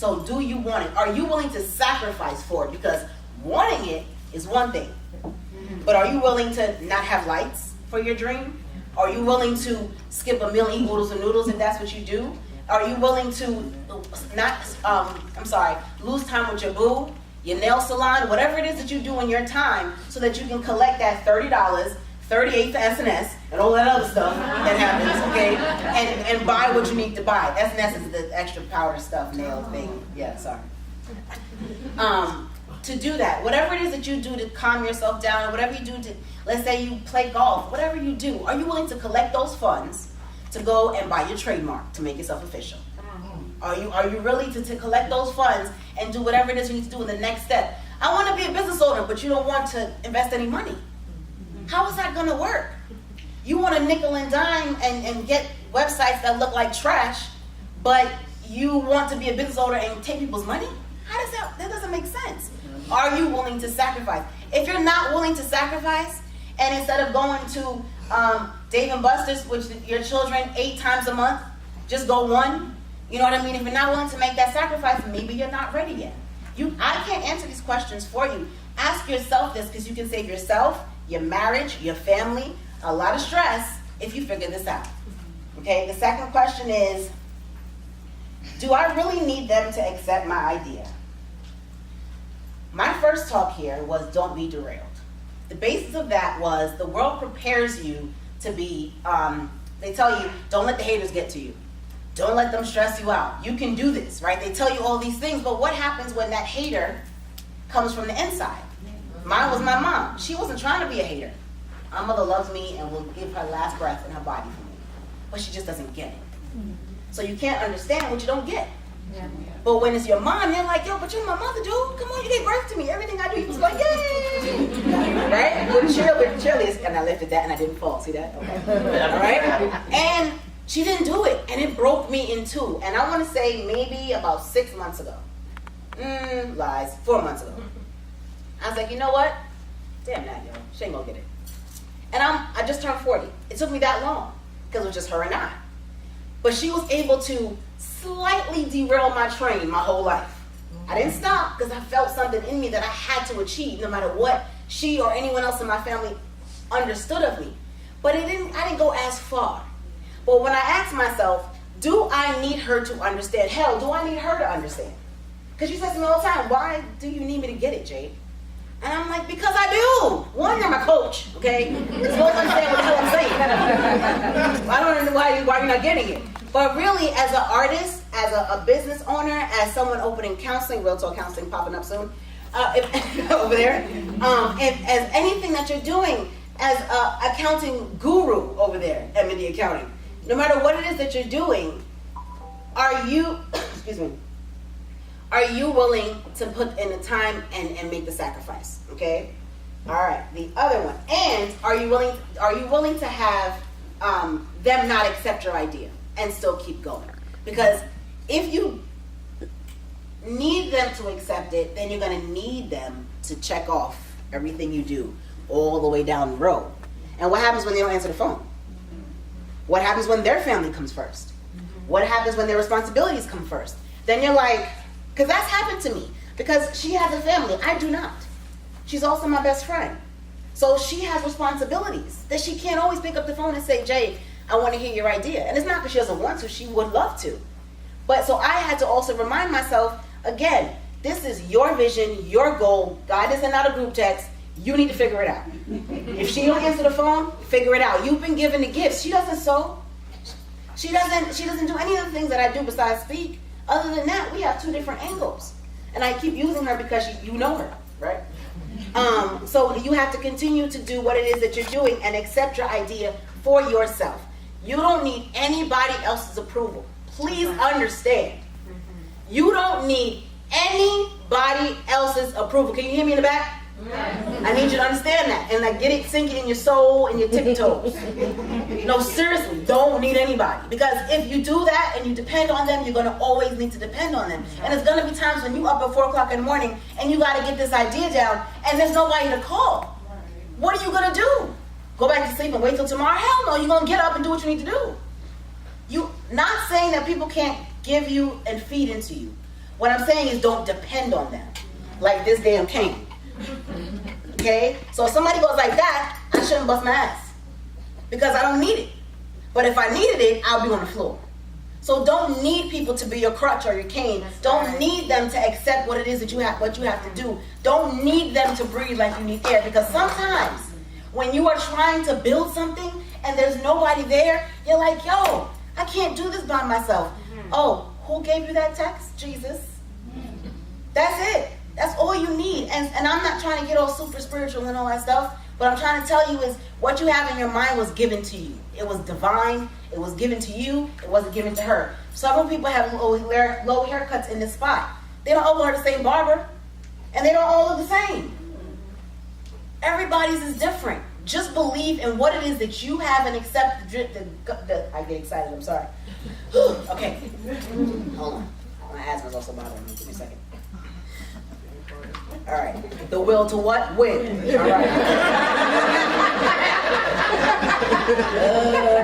So do you want it? Are you willing to sacrifice for it? Because wanting it is one thing. But are you willing to not have lights for your dream? Are you willing to skip a meal and eat oodles and noodles if that's what you do? Are you willing to lose time with your boo, your nail salon, whatever it is that you do in your time so that you can collect that $30, $38 for SNS, and all that other stuff that happens, okay? And buy what you need to buy. SNS is the extra powder stuff, nail thing. Yeah, sorry. To do that, whatever it is that you do to calm yourself down, whatever you do to, let's say you play golf, whatever you do, are you willing to collect those funds to go and buy your trademark to make yourself official? Are you really to collect those funds and do whatever it is you need to do in the next step? I want to be a business owner, but you don't want to invest any money. How is that going to work? You want to nickel and dime and get websites that look like trash, but you want to be a business owner and take people's money? How does that doesn't make sense. Are you willing to sacrifice? If you're not willing to sacrifice, and instead of going to Dave & Buster's, which your children 8 times a month, just go one, you know what I mean? If you're not willing to make that sacrifice, maybe you're not ready yet. I can't answer these questions for you. Ask yourself this, because you can save yourself, your marriage, your family, a lot of stress if you figure this out. Okay, the second question is, do I really need them to accept my idea? My first talk here was don't be derailed. The basis of that was the world prepares you to be, they tell you, don't let the haters get to you. Don't let them stress you out. You can do this, right? They tell you all these things, but what happens when that hater comes from the inside? Mine was my mom. She wasn't trying to be a hater. My mother loves me and will give her last breath in her body for me, but she just doesn't get it. So you can't understand what you don't get. Yeah. But when it's your mom, they're like, yo, but you're my mother, dude. Come on, you gave birth to me. Everything I do, you was like, yay! Right? With cheerleaders, and I lifted that and I didn't fall. See that? Okay. All right? And she didn't do it, and it broke me in two. And I want to say maybe about 6 months ago. 4 months ago. I was like, you know what? Damn that, yo. She ain't gonna get it. And I just turned 40. It took me that long, because it was just her and I. But she was able to slightly derail my train my whole life. I didn't stop because I felt something in me that I had to achieve no matter what she or anyone else in my family understood of me. But I didn't go as far. But when I asked myself, do I need her to understand? Hell, do I need her to understand? Because she says to me all the time, why do you need me to get it, Jade? And I'm like, because I do. One, you're my coach, okay? You're supposed to understand what the hell I'm saying. I don't know why you're not getting it. But really, as an artist, as a business owner, as someone opening counseling, Real Talk Counseling popping up soon, over there, as anything that you're doing, as an accounting guru over there at Mindy Accounting, no matter what it is that you're doing, are you, are you willing to put in the time and make the sacrifice? Okay? All right. The other one. And are you willing to have them not accept your idea and still keep going? Because if you need them to accept it, then you're going to need them to check off everything you do all the way down the road. And what happens when they don't answer the phone? What happens when their family comes first? What happens when their responsibilities come first? Then you're like, because that's happened to me. Because she has a family. I do not. She's also my best friend. So she has responsibilities that she can't always pick up the phone and say, Jay, I want to hear your idea. And it's not that she doesn't want to. She would love to. But so I had to also remind myself, again, this is your vision, your goal. God isn't out a group text. You need to figure it out. If she don't answer the phone, figure it out. You've been given the gifts. She doesn't sew. She doesn't do any of the things that I do besides speak. Other than that, we have 2 different angles. And I keep using her because you know her, right? So you have to continue to do what it is that you're doing and accept your idea for yourself. You don't need anybody else's approval. Please understand. You don't need anybody else's approval. Can you hear me in the back? I need you to understand that and like get it sinking in your soul and your tiptoes. No, seriously, don't need anybody. Because if you do that and you depend on them, you're going to always need to depend on them. And there's going to be times when you up at 4 o'clock in the morning and you got to get this idea down and there's nobody to call. What are you going to do? Go back to sleep and wait till tomorrow? Hell no, you're going to get up and do what you need to do. You not saying that people can't give you and feed into you. What I'm saying is don't depend on them. Like this damn cane. Okay? So if somebody goes like that, I shouldn't bust my ass. Because I don't need it. But if I needed it, I'll be on the floor. So don't need people to be your crutch or your cane. Don't need them to accept what it is that you have to do. Don't need them to breathe like you need air. Because sometimes when you are trying to build something and there's nobody there, you're like, yo, I can't do this by myself. Oh, who gave you that text? Jesus. That's it. That's all you need. And I'm not trying to get all super spiritual and all that stuff. What I'm trying to tell you is what you have in your mind was given to you. It was divine. It was given to you. It wasn't given to her. Several people have low haircuts in this spot. They don't all wear the same barber. And they don't all look the same. Everybody's is different. Just believe in what it is that you have and accept I get excited. I'm sorry. Okay. Hold on. My asthma's also bothering me. Give me a second. All right. The will to what? Win. All right.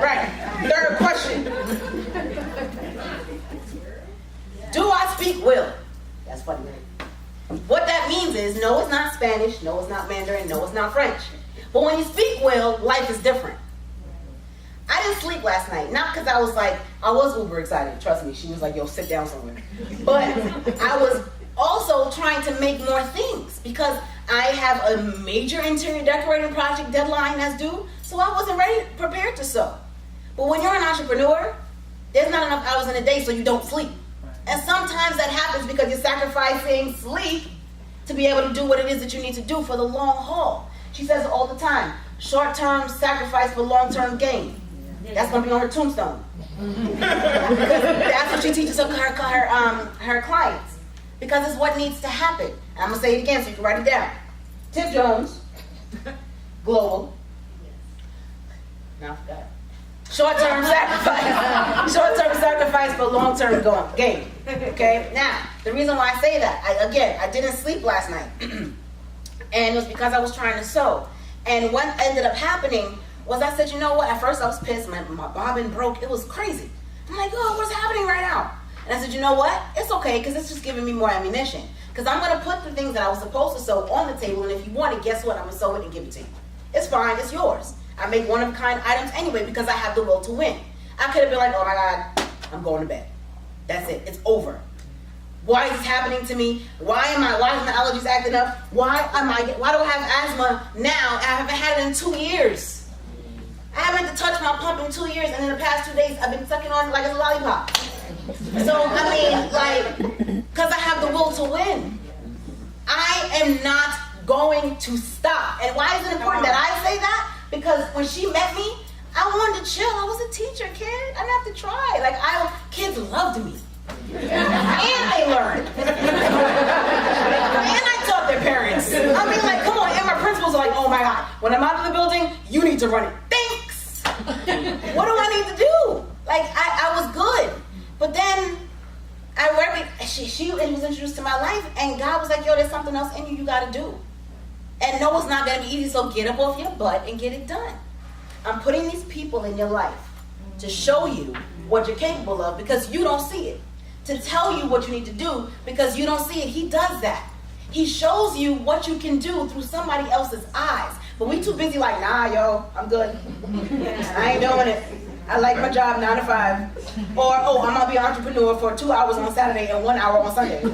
Right. Third question. Do I speak will? That's funny. What that means is, no, it's not Spanish. No, it's not Mandarin. No, it's not French. But when you speak will, life is different. I didn't sleep last night. Not because I was uber excited. Trust me. She was like, yo, sit down somewhere. But I was also trying to make more things because I have a major interior decorating project deadline that's due, so I wasn't prepared to sew. But when you're an entrepreneur, there's not enough hours in a day so you don't sleep. And sometimes that happens because you're sacrificing sleep to be able to do what it is that you need to do for the long haul. She says it all the time, short-term sacrifice for long-term gain. That's going to be on her tombstone. That's what she teaches her clients. Because it's what needs to happen. And I'm going to say it again so you can write it down. Tip Jones, global. Now I forgot. Short-term sacrifice. Short-term sacrifice for long-term gain. Okay? Now, the reason why I say that, I didn't sleep last night. And it was because I was trying to sew. And what ended up happening was I said, you know what? At first I was pissed. My bobbin broke. It was crazy. I'm like, oh, what's happening right now? And I said, you know what? It's okay because it's just giving me more ammunition. Because I'm going to put the things that I was supposed to sew on the table. And if you want it, guess what? I'm going to sew it and give it to you. It's fine. It's yours. I make one-of-a-kind items anyway because I have the will to win. I could have been like, oh my God, I'm going to bed. That's it. It's over. Why is this happening to me? Why is my allergies acting up? Why do I have asthma now? I haven't had it in 2 years. I haven't had to touch my pump in 2 years, and in the past 2 days, I've been sucking on it like it's a lollipop. So, because I have the will to win. I am not going to stop. And why is it important that I say that? Because when she met me, I wanted to chill. I was a teacher, kid. I didn't have to try. Kids loved me. And they learned. And I taught their parents. Come on. And my principals are like, oh my God, when I'm out of the building, you need to run it. Thanks. What do I need to do? I was good. But then she was introduced to my life, and God was like, yo, there's something else in you got to do. And no, it's not going to be easy, so get up off your butt and get it done. I'm putting these people in your life to show you what you're capable of because you don't see it. To tell you what you need to do because you don't see it. He does that. He shows you what you can do through somebody else's eyes. But we too busy nah, yo, I'm good. I ain't doing it. I like my job 9 to 5. Or, I'm going to be an entrepreneur for 2 hours on Saturday and 1 hour on Sunday. How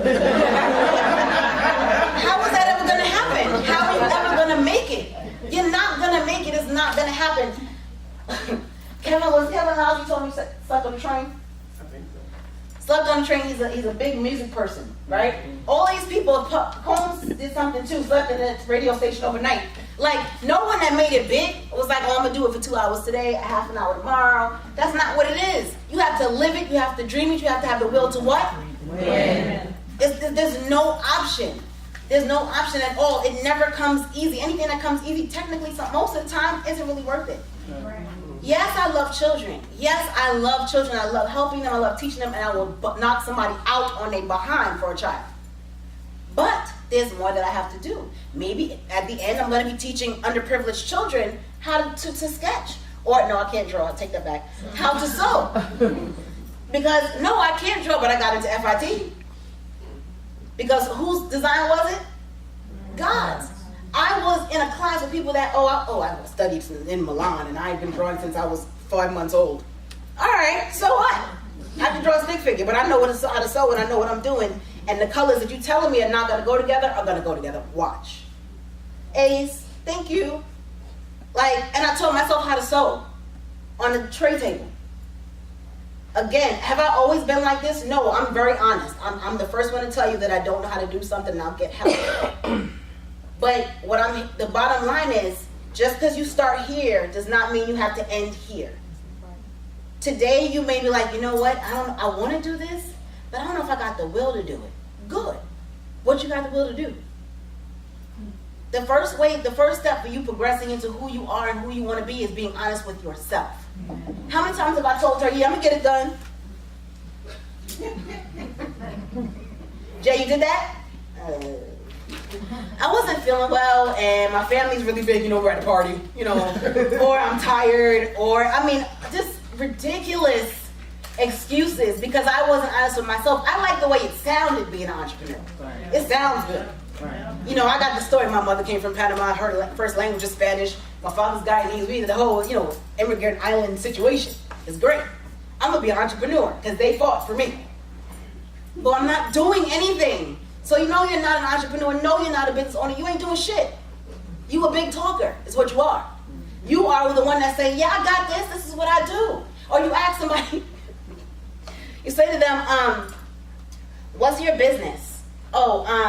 is that ever going to happen? How are you ever going to make it? You're not going to make it. It's not going to happen. Kevin House, you told me slept on the train? Slept on the train. He's a big music person, right? All these people, Combs did something too, slept in a radio station overnight. No one that made it big was like, I'm going to do it for 2 hours today, a half an hour tomorrow. That's not what it is. You have to live it. You have to dream it. You have to have the will to what? Win. There's no option. There's no option at all. It never comes easy. Anything that comes easy, technically, most of the time, isn't really worth it. Right. Yes, I love children. Yes, I love children. I love helping them. I love teaching them. And I will knock somebody out on their behind for a child. But there's more that I have to do. Maybe at the end, I'm going to be teaching underprivileged children how to sketch. Or, no, I can't draw. I'll take that back. How to sew. Because, no, I can't draw, but I got into FIT. Because whose design was it? God's. I was in a class with people that, I studied in Milan and I've been drawing since I was 5 months old. All right, so what? I can draw a stick figure, but I know how to sew and I know what I'm doing. And the colors that you're telling me are not going to go together are going to go together. Watch. Ace, thank you. And I taught myself how to sew on the tray table. Again, have I always been like this? No, I'm very honest. I'm the first one to tell you that I don't know how to do something and I'll get help. But the bottom line is, just because you start here does not mean you have to end here. Today you may be like, you know what, I want to do this, but I don't know if I got the will to do it. Good. What you got the will to do? The first step for you progressing into who you are and who you want to be is being honest with yourself. How many times have I told her, yeah, I'm going to get it done? Jay, you did that? I wasn't feeling well and my family's really big, we're at a party, or I'm tired, just ridiculous excuses because I wasn't honest with myself. I like the way it sounded being an entrepreneur. It sounds good. I got the story. My mother came from Panama. Her first language is Spanish. My father's Guyanese. We did the whole, immigrant island situation. It's great. I'm going to be an entrepreneur because they fought for me. But I'm not doing anything. So you're not an entrepreneur. No, you're not a business owner. You ain't doing shit. You a big talker is what you are. You are the one that say, yeah, I got this. This is what I do. Or you ask somebody, you say to them, what's your business?